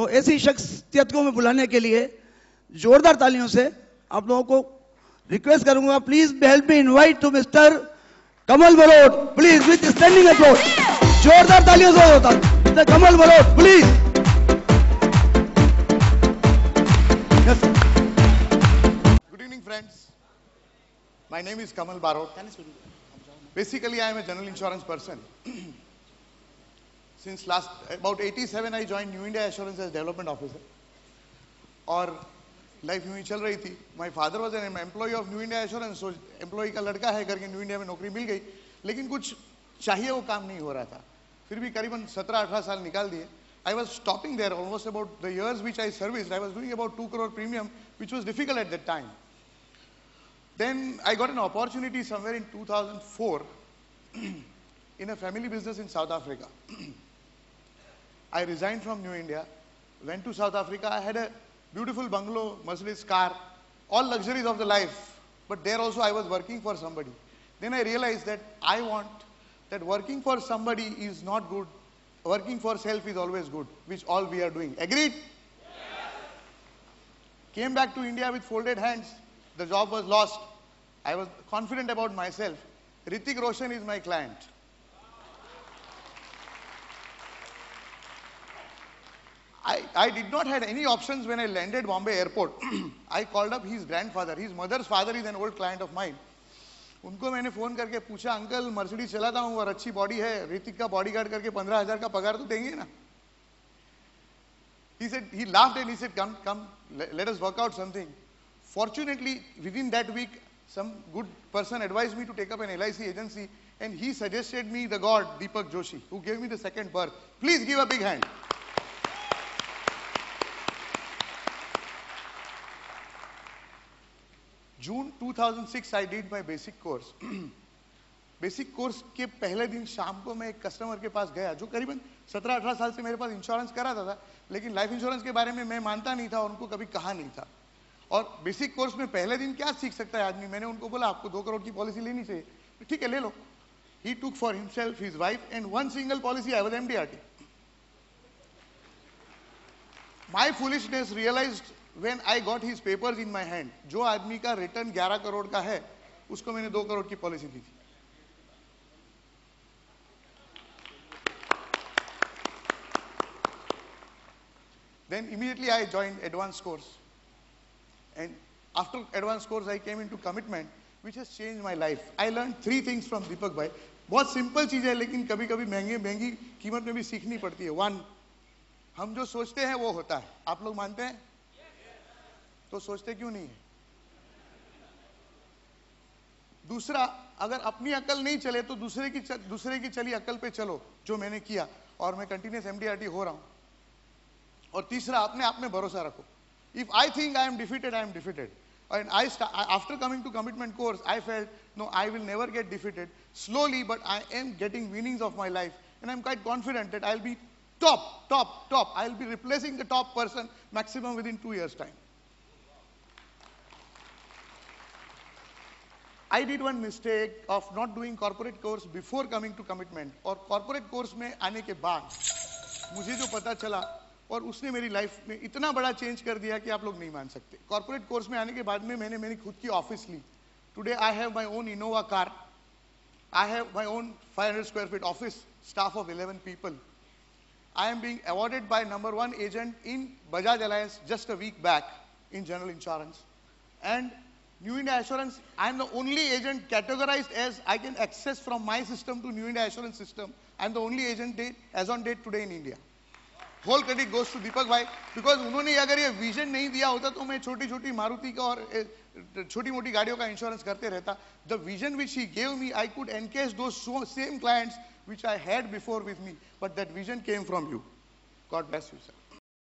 तो ऐसी शख्सियत को मैं बुलाने के लिए जोरदार तालियों से आप लोगों को रिक्वेस्ट करूंगा, please help me invite to mister Kamal Balot, please with standing applause, जोरदार तालियों से होता mister Kamal Balot please. Good evening, friends. My name is Kamal Barot. Basically, I am a general insurance person. Since about 87, I joined New India Assurance as development officer. और life यूं ही चल रही थी. My father was an employee of New India Assurance, so employee का लड़का है करके न्यू इंडिया में नौकरी मिल गई, लेकिन कुछ चाहिए वो काम नहीं हो रहा था. फिर भी करीबन 17-18 साल निकाल दिए. I was stopping there almost about the years which I serviced. I was doing about 2 crore premium, which was difficult at that time. Then I got an opportunity somewhere in 2004 in a family business in South Africa. I resigned from New India, went to South Africa. I had a beautiful bungalow, Mercedes car, all luxuries of the life. But there also I was working for somebody. Then I realized that that working for somebody is not good. Working for self is always good, which all we are doing. Agreed? Yes. Came back to India with folded hands. The job was lost. I was confident about myself. Hrithik Roshan is my client. I did not have any options when I landed Bombay airport. I called up his grandfather. His mother's father is an old client of mine. उनको मैंने phone करके पूछा, uncle Mercedes चलाता हूँ और अच्छी body है, ऋतिक का बॉडीगार्ड करके 15,000 का पगार तो देंगे ना? He laughed and he said, come, let us work out something. Fortunately, within that week, some good person advised me to take up an LIC agency, and he suggested me the god Deepak Joshi, who gave me the second birth. Please give a big hand. June 2006, I did my basic course. Basic course के पहले दिन शाम को मैं एक customer के पास गया जो करीबन 17-18 साल से मेरे पास इंश्योरेंस कराता था, लेकिन लाइफ इंश्योरेंस के बारे में मैं मानता नहीं था और उनको कभी कहा नहीं था. और बेसिक कोर्स में पहले दिन क्या सीख सकता है आदमी, मैंने उनको बोला आपको 2 करोड़ की पॉलिसी लेनी चाहिए, ठीक है ले लो. He took for himself, his wife and one single policy. I was MDRT. My foolishness realised when I got his papers in my hand. जो आदमी का रिटर्न 11 करोड़ का है उसको मैंने 2 करोड़ की पॉलिसी दी थी. Then immediately I joined advanced course, and after advanced course I came into commitment, which has changed my life. I learned 3 things from Deepak bhai. बहुत सिंपल चीज है लेकिन कभी कभी महंगी कीमत में भी सीखनी पड़ती है. 1, हम जो सोचते हैं वो होता है. आप लोग मानते हैं? तो सोचते क्यों नहीं है? दूसरा, अगर अपनी अकल नहीं चले तो दूसरे की चली अकल पे चलो, जो मैंने किया और मैं कंटिन्यूस एमडीआरटी हो रहा हूं. और तीसरा, अपने आप में भरोसा रखो. If I think I am defeated, I am defeated. And after coming to commitment course, I felt, no, I will never get defeated. Slowly, but I am getting winnings of my life. And I'm quite confident that I'll be top. I'll be replacing the top person maximum within 2 years' time. I did one mistake of not doing corporate course before coming to commitment. और corporate course में आने के बाद मुझे जो पता चला और उसने मेरी लाइफ में इतना बड़ा चेंज कर दिया कि आप लोग नहीं मान सकते. कॉर्पोरेट कोर्स में आने के बाद में मैंने मेरी खुद की ऑफिस ली. Today I have my own Innova car. I have my own 500 square feet office, staff of 11 people. I am being awarded by number 1 agent in Bajaj Allianz just a week back in general insurance. And New India Assurance, I am the only agent categorized as I can access from my system to New India Assurance system. I am the only agent as on date today in India. Whole credit goes to Deepak bhai, because उन्होंने अगर ये vision नहीं दिया होता तो मैं छोटी मारुति का और छोटी मोटी गाड़ियों का इंश्योरेंस करते रहता. The vision which he gave me, I could encash those same clients which I had before with me, but that vision came from you. God bless you, sir.